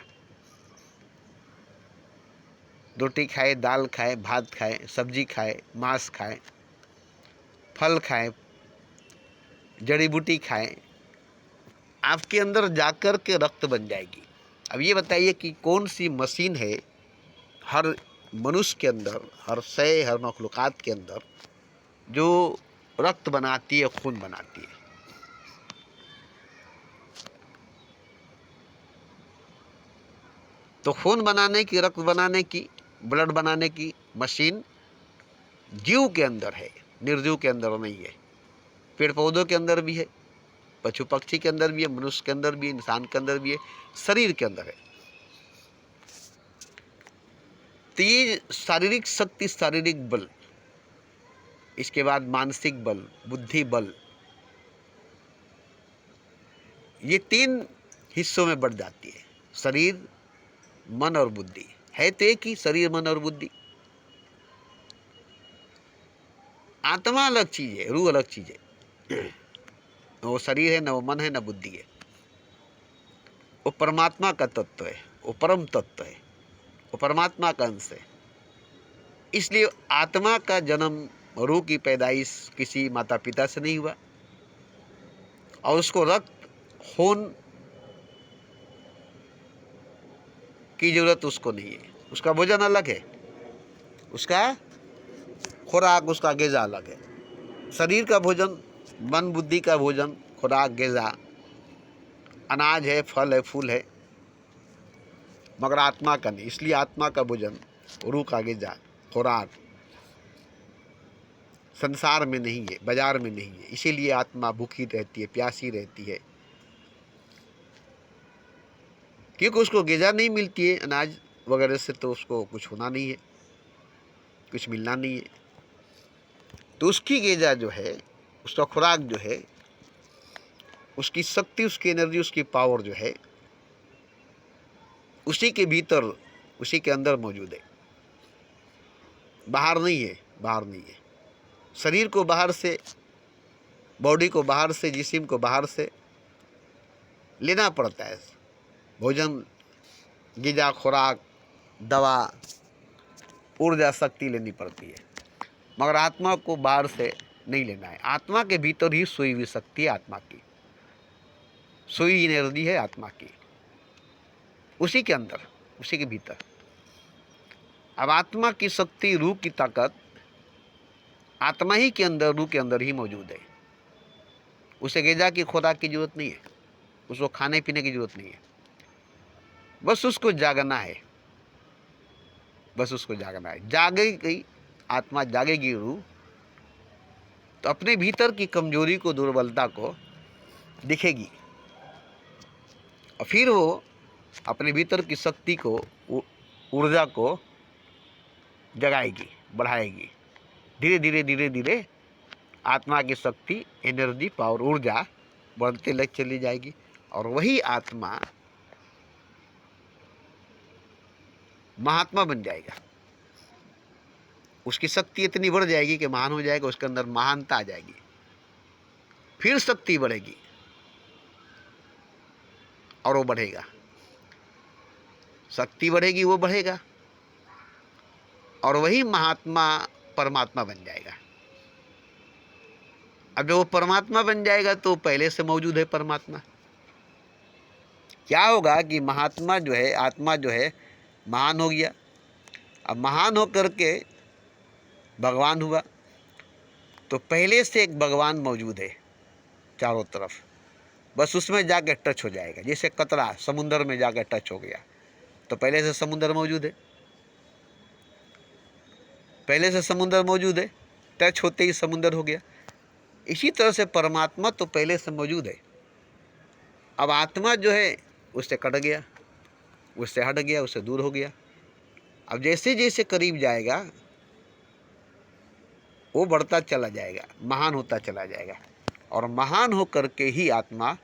रोटी खाए, दाल खाए, भात खाए, सब्जी खाए, मांस खाए, फल खाए, जड़ी बूटी खाए, आपके अंदर जाकर के रक्त बन जाएगी। अब ये बताइए कि कौन सी मशीन है हर मनुष्य के अंदर, हर शय, हर मखलूक़ात के अंदर जो रक्त बनाती है, खून बनाती है। तो खून बनाने की, रक्त बनाने की, ब्लड बनाने की मशीन जीव के अंदर है, निर्जीव के अंदर नहीं है। पेड़ पौधों के अंदर भी है, पशु पक्षी के अंदर भी है, मनुष्य के अंदर भी है, इंसान के अंदर भी है, शरीर के अंदर है। तो ये शारीरिक शक्ति, शारीरिक बल, इसके बाद मानसिक बल, बुद्धि बल, ये तीन हिस्सों में बढ़ जाती है। शरीर, मन और बुद्धि है तो एक ही, शरीर मन और बुद्धि। आत्मा अलग चीज है, रूह अलग चीज है। न वो शरीर है, न वो मन है, न बुद्धि है। वो परमात्मा का तत्व है, वो परम तत्व है, वो परमात्मा का अंश है। इसलिए आत्मा का जन्म, रूह की पैदाइश किसी माता पिता से नहीं हुआ। और उसको रक्त, खून की जरूरत उसको नहीं है। उसका भोजन अलग है, उसका खुराक, उसका ग़िज़ा अलग है। शरीर का भोजन, मन बुद्धि का भोजन, खुराक, ग़िज़ा, अनाज है, फल है, फूल है, मगर आत्मा का नहीं। इसलिए आत्मा का भोजन, रूह का ग़िज़ा, खुराक संसार में नहीं है, बाजार में नहीं है। इसीलिए आत्मा भूखी रहती है, प्यासी रहती है। क्योंकि उसको ग़िज़ा नहीं मिलती है अनाज वगैरह से, तो उसको कुछ होना नहीं है, कुछ मिलना नहीं है। तो उसकी ग़िज़ा जो है, उसका खुराक जो है, उसकी शक्ति, उसकी एनर्जी, उसकी पावर जो है उसी के भीतर, उसी के अंदर मौजूद है, बाहर नहीं है, बाहर नहीं है। शरीर को बाहर से, बॉडी को बाहर से, जिस्म को बाहर से लेना पड़ता है, भोजन, ग़िज़ा, खुराक, दवा, ऊर्जा, शक्ति लेनी पड़ती है, मगर आत्मा को बाहर से नहीं लेना है। आत्मा के भीतर ही सोई हुई शक्ति है, आत्मा की सोई एनर्जी है, आत्मा की, उसी के अंदर, उसी के भीतर। अब आत्मा की शक्ति, रूह की ताकत आत्मा ही के अंदर, रूह के अंदर ही मौजूद है। उसे ग़िज़ा की, खुराक की जरूरत नहीं है, उसको खाने पीने की जरूरत नहीं है, बस उसको जागना है, बस उसको जागना है। जागेगी आत्मा, जागेगी रूह, तो अपने भीतर की कमजोरी को, दुर्बलता को दिखेगी, और फिर वो अपने भीतर की शक्ति को, ऊर्जा को जगाएगी, बढ़ाएगी। धीरे धीरे धीरे धीरे आत्मा की शक्ति, एनर्जी, पावर, ऊर्जा बढ़ते लग चली जाएगी, और वही आत्मा महात्मा बन जाएगा। उसकी शक्ति इतनी बढ़ जाएगी कि महान हो जाएगा, उसके अंदर महानता आ जाएगी। फिर शक्ति बढ़ेगी और वो बढ़ेगा, शक्ति बढ़ेगी, वो बढ़ेगा, और वही महात्मा परमात्मा बन जाएगा। अब जब वो परमात्मा बन जाएगा तो पहले से मौजूद है परमात्मा। क्या होगा कि महात्मा जो है, आत्मा जो है, महान हो गया। अब महान होकर के भगवान हुआ, तो पहले से एक भगवान मौजूद है चारों तरफ, बस उसमें जाके टच हो जाएगा। जैसे कतरा समुद्र में जाके टच हो गया, तो पहले से समुद्र मौजूद है, पहले से समुद्र मौजूद है, टच होते ही समुद्र हो गया। इसी तरह से परमात्मा तो पहले से मौजूद है। अब आत्मा जो है उससे कट गया, उससे हट गया, उससे दूर हो गया। अब जैसे जैसे करीब जाएगा वो बढ़ता चला जाएगा, महान होता चला जाएगा, और महान होकर के ही आत्मा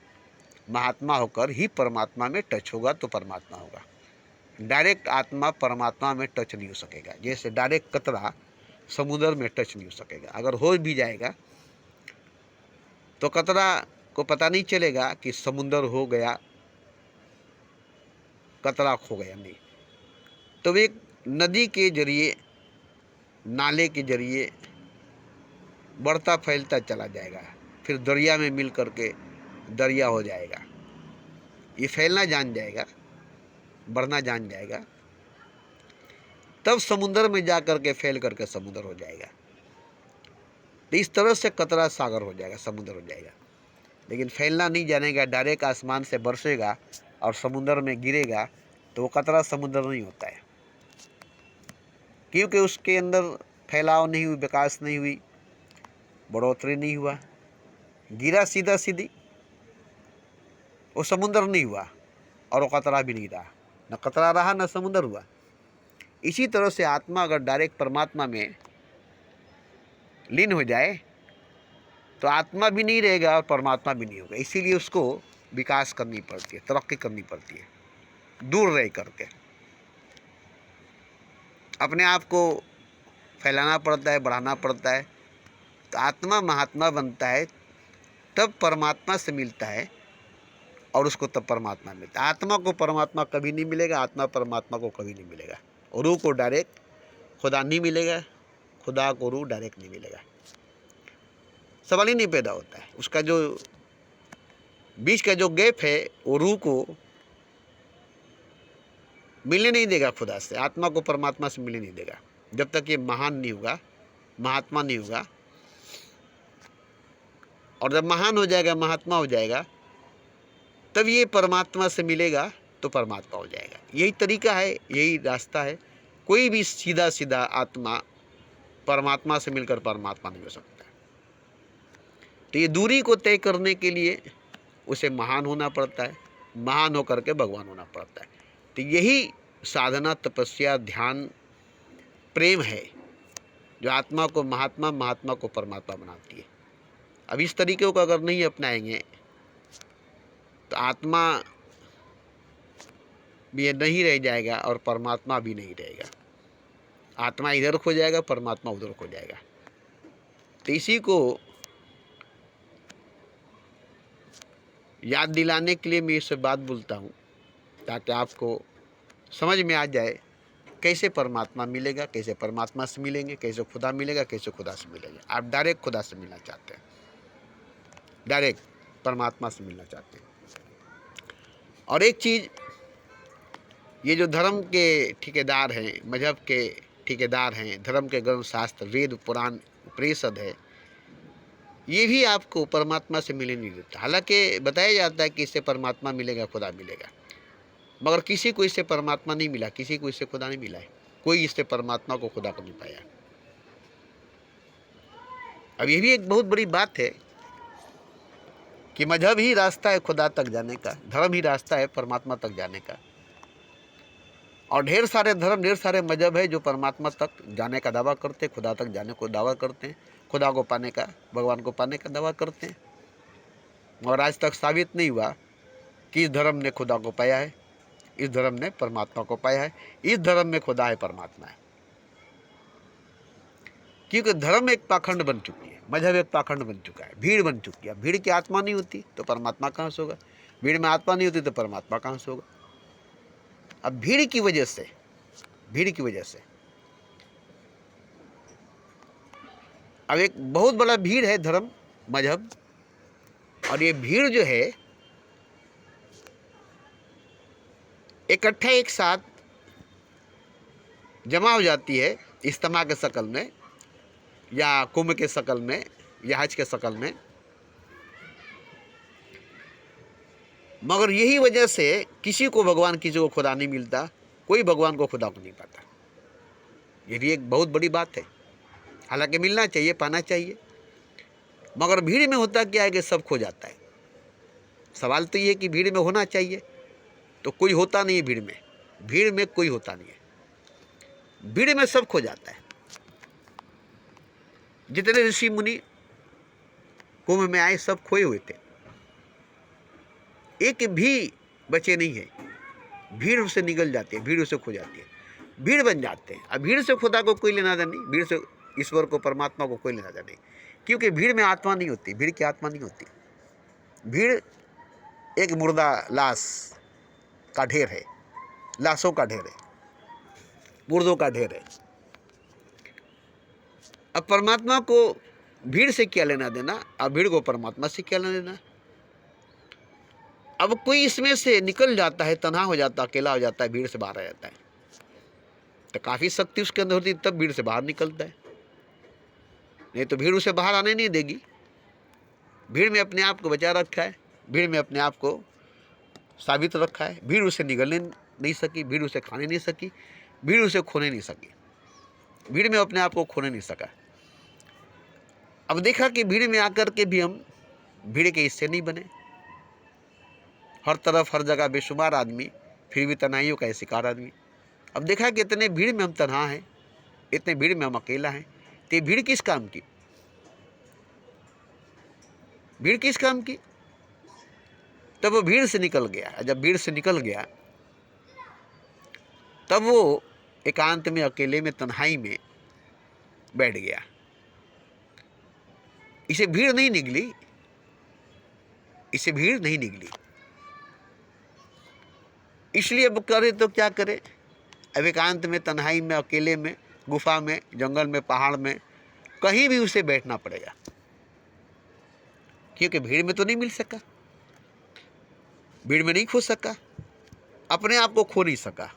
महात्मा होकर ही परमात्मा में टच होगा, तो परमात्मा होगा। डायरेक्ट आत्मा परमात्मा में टच नहीं हो सकेगा, जैसे डायरेक्ट कतरा समुद्र में टच नहीं हो सकेगा। अगर हो भी जाएगा तो कतरा को पता नहीं चलेगा कि समुद्र हो गया, कतरा खो गया, नहीं। तो एक नदी के जरिए, नाले के जरिए बढ़ता फैलता चला जाएगा, फिर दरिया में मिल करके दरिया हो जाएगा। ये फैलना जान जाएगा, बढ़ना जान जाएगा, तब समुद्र में जा कर के फैल करके समुद्र हो जाएगा। तो इस तरह से कतरा सागर हो जाएगा, समुद्र हो जाएगा। लेकिन फैलना नहीं जानेगा, डायरेक्ट आसमान से बरसेगा और समुद्र में गिरेगा, तो वो कतरा समुद्र नहीं होता है, क्योंकि उसके अंदर फैलाव नहीं हुई, विकास नहीं हुई, बढ़ोतरी नहीं हुआ, गिरा सीधा सीधी, वो समुद्र नहीं हुआ और वो कतरा भी नहीं रहा, न कतरा रहा न समुद्र हुआ। इसी तरह से आत्मा अगर डायरेक्ट परमात्मा में लीन हो जाए तो आत्मा भी नहीं रहेगा और परमात्मा भी नहीं होगा। इसीलिए उसको विकास करनी पड़ती है, तरक्की करनी पड़ती है, दूर रह करके अपने आप को फैलाना पड़ता है, बढ़ाना पड़ता है। तो आत्मा महात्मा बनता है, तब परमात्मा से मिलता है और उसको तब परमात्मा मिलता है। आत्मा को परमात्मा कभी नहीं मिलेगा, आत्मा परमात्मा को कभी नहीं मिलेगा। और रूह को डायरेक्ट खुदा नहीं मिलेगा, खुदा को रूह डायरेक्ट नहीं मिलेगा, सवाल ही नहीं पैदा होता है। उसका जो बीच का जो गैप है वो रूह को मिलने नहीं देगा खुदा से, आत्मा को परमात्मा से मिलने नहीं देगा, जब तक ये महान नहीं होगा, महात्मा नहीं होगा। और जब महान हो जाएगा, महात्मा हो जाएगा, तब ये परमात्मा से मिलेगा तो परमात्मा हो जाएगा। यही तरीका है, यही रास्ता है। कोई भी सीधा सीधा आत्मा परमात्मा से मिलकर परमात्मा नहीं हो सकता। तो ये दूरी को तय करने के लिए उसे महान होना पड़ता है, महान होकर के भगवान होना पड़ता है। तो यही साधना, तपस्या, ध्यान, प्रेम है जो आत्मा को महात्मा, महात्मा को परमात्मा बनाती है। अब इस तरीके को अगर नहीं अपनाएंगे तो आत्मा भी नहीं रह जाएगा और परमात्मा भी नहीं रहेगा। आत्मा इधर खो जाएगा, परमात्मा उधर खो जाएगा। तो इसी को याद दिलाने के लिए मैं इससे बात बोलता हूँ, ताकि आपको समझ में आ जाए कैसे परमात्मा मिलेगा, कैसे परमात्मा से मिलेंगे, कैसे खुदा मिलेगा, कैसे खुदा से मिलेंगे। आप डायरेक्ट खुदा से मिलना चाहते हैं, डायरेक्ट परमात्मा से मिलना चाहते हैं। और एक चीज़, ये जो धर्म के ठेकेदार हैं, मजहब के ठेकेदार हैं, धर्म के ग्रंथ शास्त्र, वेद, पुराण, उपनिषद है, ये भी आपको परमात्मा से मिलने नहीं देता। हालांकि बताया जाता है कि इससे परमात्मा मिलेगा, खुदा मिलेगा, मगर किसी को इससे परमात्मा नहीं मिला, किसी को इससे खुदा नहीं मिला है। कोई इससे परमात्मा को, खुदा को नहीं पाया। अब ये भी एक बहुत बड़ी बात है कि मजहब ही रास्ता है खुदा तक जाने का, धर्म ही रास्ता है परमात्मा तक जाने का। और ढेर सारे धर्म, ढेर सारे मजहब है जो परमात्मा तक जाने का दावा करते हैं, खुदा तक जाने को दावा करते हैं, खुदा को पाने का, भगवान को पाने का दावा करते हैं। और आज तक साबित नहीं हुआ कि इस धर्म ने खुदा को पाया है, इस धर्म ने परमात्मा को पाया है, इस धर्म में खुदा है, परमात्मा है। क्योंकि धर्म एक पाखंड बन चुकी है, मजहब एक पाखंड बन चुका है, भीड़ बन चुकी है। भीड़ की आत्मा नहीं होती तो परमात्मा कहाँ से होगा? भीड़ में आत्मा नहीं होती तो परमात्मा कहाँ से होगा? अब भीड़ की वजह से अब एक बहुत बड़ा भीड़ है धर्म, मजहब, और ये भीड़ जो है इकट्ठा एक साथ जमा हो जाती है इज्तिमा के शक्ल में, या कुंभ के शक्ल में, या हज के शक्ल में। मगर यही वजह से किसी को भगवान, किसी को खुदा नहीं मिलता, कोई भगवान को, खुदा को नहीं पाता। ये भी एक बहुत बड़ी बात है। हालांकि मिलना चाहिए, पाना चाहिए, मगर भीड़ में होता क्या है कि सब खो जाता है। सवाल तो ये है कि भीड़ में होना चाहिए, तो कोई होता नहीं है भीड़ में कोई होता नहीं है। भीड़ में सब खो जाता है। जितने ऋषि मुनि कुंभ में आए सब खोए हुए थे, एक भी बचे नहीं है। भीड़ उससे निकल जाती है, भीड़ उससे खो जाती है, भीड़ बन जाते हैं। अब भीड़ से खुदा को कोई लेना देना नहीं, भीड़ से ईश्वर को, परमात्मा को कोई लेना देना नहीं, क्योंकि भीड़ में आत्मा नहीं होती, भीड़ की आत्मा नहीं होती। भीड़ एक मुर्दा लाश का ढेर है, लाशों का ढेर है, मुर्दों का ढेर है। अब परमात्मा को भीड़ से क्या लेना देना, अब भीड़ को परमात्मा से क्या लेना देना। अब कोई इसमें से निकल जाता है, तन्हा हो जाता है, अकेला हो जाता है, भीड़ से बाहर आ जाता है, तो काफ़ी शक्ति उसके अंदर होती है, तब भीड़ से बाहर निकलता है। नहीं तो भीड़ उसे बाहर आने नहीं देगी। भीड़ में अपने आप को बचा रखा है, भीड़ में अपने आप को साबित रखा है। भीड़ उसे निगलने नहीं सकी, भीड़ उसे खाने नहीं सकी, भीड़ उसे खोने नहीं सकी, भीड़ में अपने आप को खोने नहीं सका। अब देखा कि भीड़ में आकर के भी हम भीड़ के हिस्से नहीं बने। हर तरफ, हर जगह बेशुमार आदमी, फिर भी तन्हाइयों का शिकार आदमी। अब देखा कि इतने भीड़ में हम तन्हा हैं, इतने भीड़ में हम अकेला हैं, तो ये भीड़ किस काम की? भीड़ किस काम की? तब वो भीड़ से निकल गया। जब भीड़ से निकल गया तब वो एकांत में, अकेले में, तन्हाई में बैठ गया। इसे भीड़ नहीं निकली, इसे भीड़ नहीं निकली। इसलिए अब करे तो क्या करे? अब एकांत में, तन्हाई में, अकेले में, गुफा में, जंगल में, पहाड़ में, कहीं भी उसे बैठना पड़ेगा, क्योंकि भीड़ में तो नहीं मिल सका, भीड़ में नहीं खो सका, अपने आप को खो नहीं सका।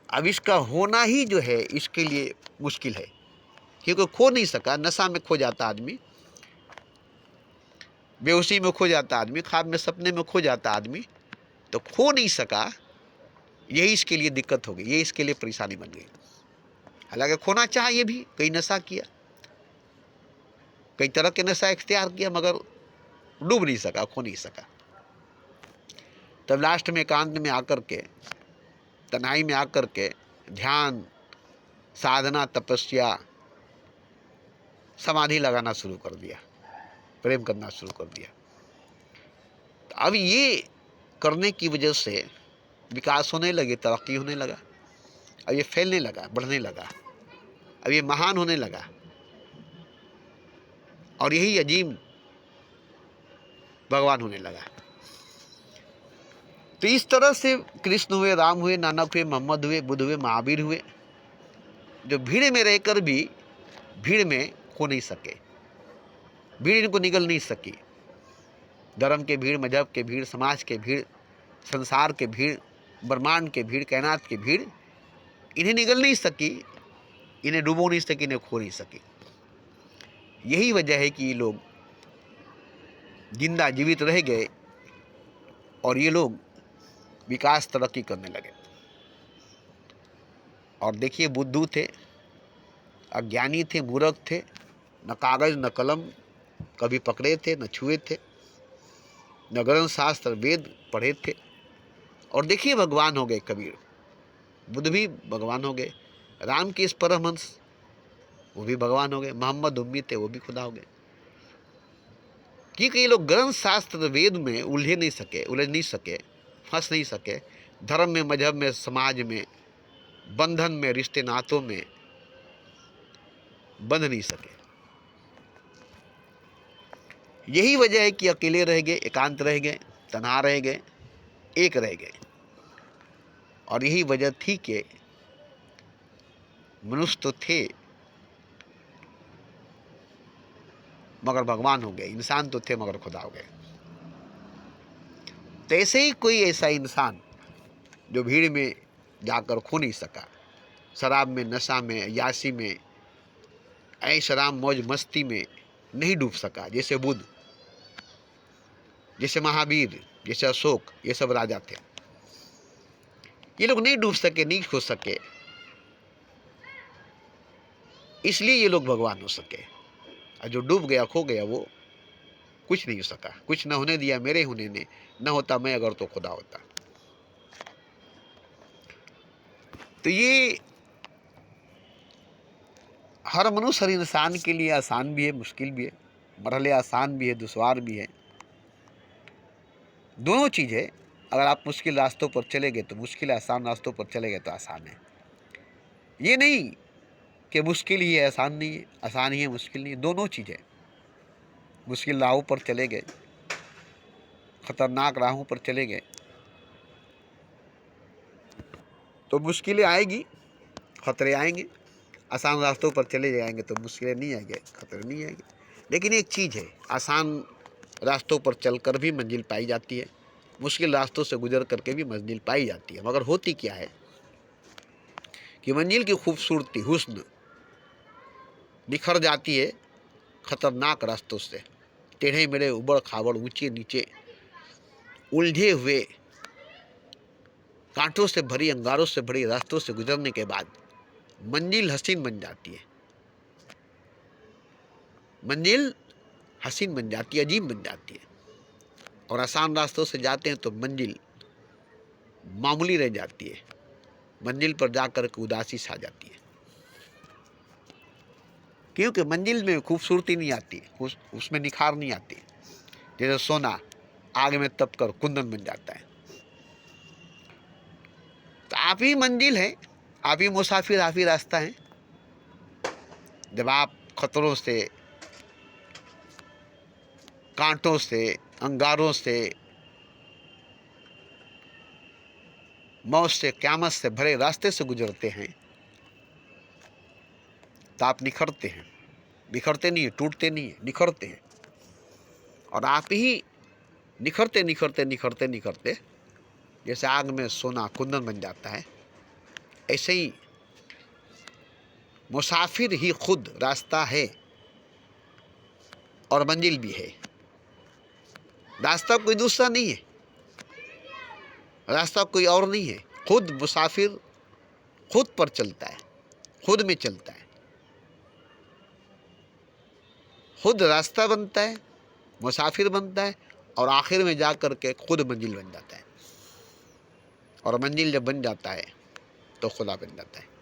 अब इसका होना ही जो है इसके लिए मुश्किल है, क्योंकि खो नहीं सका। नशा में खो जाता आदमी, बेहोशी में खो जाता आदमी, ख्वाब में, सपने में खो जाता आदमी, तो खो नहीं सका। यही इसके लिए दिक्कत हो गई, ये इसके लिए परेशानी बन गई। हालांकि खोना चाहा, ये भी कई नशा किया, कई तरह के नशा इख्तियार किया, मगर डूब नहीं सका, खो नहीं सका। तब लास्ट में एकांत में आकर के, तन्हाई में आकर के ध्यान, साधना, तपस्या, समाधि लगाना शुरू कर दिया, प्रेम करना शुरू कर दिया। तो अब ये करने की वजह से विकास होने लगे, तरक्की होने लगा। अब ये फैलने लगा, बढ़ने लगा, अब ये महान होने लगा। और यही अजीम भगवान होने लगा। तो इस तरह से कृष्ण हुए, राम हुए, नानक हुए, मोहम्मद हुए, बुद्ध हुए, महावीर हुए, जो भीड़ में रहकर भी भीड़ में खो नहीं सके, भीड़ इनको निगल नहीं सकी। धर्म के भीड़, मजहब के भीड़, समाज के भीड़, संसार के भीड़, ब्रह्मांड के भीड़, कायनात की भीड़ इन्हें निगल नहीं सकी, इन्हें डुबो नहीं सकी, इन्हें खो नहीं सकी। यही वजह है कि ये लोग जिंदा जीवित रह गए और ये लोग विकास, तरक्की करने लगे। और देखिए, बुद्धू थे, अज्ञानी थे, मूर्ख थे, न कागज न कलम कभी पकड़े थे, न छुए थे, न ग्रंथ शास्त्र वेद पढ़े थे। और देखिए, भगवान हो गए कबीर, बुद्ध भी भगवान हो गए, राम के इस परमहंस वो भी भगवान हो गए, मोहम्मद उम्मी थे वो भी खुदा हो गए। क्योंकि ये लोग ग्रंथ शास्त्र वेद में उलझ नहीं सके, फंस नहीं सके, धर्म में, मजहब में, समाज में, बंधन में, रिश्ते नातों में बंध नहीं सके। यही वजह है कि अकेले रह गए, एकांत रह गए, तन्हा रह गए, एक रह गए। और यही वजह थी कि मनुष्य तो थे मगर भगवान हो गए, इंसान तो थे मगर खुदा हो गए। तो ऐसे ही कोई ऐसा इंसान जो भीड़ में जाकर खो नहीं सका, शराब में, नशा में, अय्याशी में, ऐश आराम मौज मस्ती में नहीं डूब सका, जैसे बुद्ध, जैसे महावीर, जैसे अशोक, ये सब राजा थे, ये लोग नहीं डूब सके, नहीं खो सके, इसलिए ये लोग भगवान हो सके। और जो डूब गया, खो गया, वो कुछ नहीं हो सका, कुछ न होने दिया मेरे होने ने, न होता मैं अगर तो खुदा होता। तो ये हर मनुष्य, हर इंसान के लिए आसान भी है, मुश्किल भी है, मरहले आसान भी है, दुश्वार भी है, दोनों चीज़ है। अगर आप मुश्किल रास्तों पर चले गए तो मुश्किल है, आसान रास्तों पर चले गए तो आसान है। ये नहीं कि मुश्किल ही है, आसान नहीं है, आसान ही है, मुश्किल नहीं है, दोनों चीज़ें। मुश्किल राहों पर चले गए, खतरनाक राहों पर चले गए तो मुश्किलें आएगी, खतरे आएंगे। आसान रास्तों पर चले जाएंगे तो मुश्किलें नहीं आएंगे, खतरे नहीं आएंगे। लेकिन एक चीज़ है, आसान रास्तों पर चलकर भी मंजिल पाई जाती है, मुश्किल रास्तों से गुजर करके भी मंजिल पाई जाती है। मगर होती क्या है कि मंजिल की खूबसूरती, हुस्न निखर जाती है खतरनाक रास्तों से, टेढ़े मेढ़े, उबड़ खाबड़, ऊंचे नीचे, उलझे हुए, कांटों से भरी, अंगारों से भरी रास्तों से गुजरने के बाद मंजिल हसीन बन जाती है, मंजिल हसीन बन जाती है, अजीब बन जाती है। और आसान रास्तों से जाते हैं तो मंजिल मामूली रह जाती है, मंजिल पर जाकर के उदासी छा जाती है, क्योंकि मंजिल में खूबसूरती नहीं आती, उसमें निखार नहीं आती। जैसे सोना आग में तप कर कुंदन बन जाता है। तो आप ही मंजिल है, आप ही मुसाफिर, आप ही रास्ता है। जब आप खतरों से, कांटों से, अंगारों से, मौत से, क़यामत से भरे रास्ते से गुजरते हैं तो आप निखरते हैं, बिखरते नहीं है, टूटते नहीं है, निखरते हैं। और आप ही निखरते निखरते निखरते निखरते जैसे आग में सोना कुंदन बन जाता है, ऐसे ही मुसाफिर ही खुद रास्ता है और मंजिल भी है। रास्ता कोई दूसरा नहीं है, रास्ता कोई और नहीं है। खुद मुसाफिर खुद पर चलता है, खुद में चलता है, खुद रास्ता बनता है, मुसाफिर बनता है और आखिर में जा कर के खुद मंजिल बन जाता है। और मंजिल जब बन जाता है तो खुदा बन जाता है।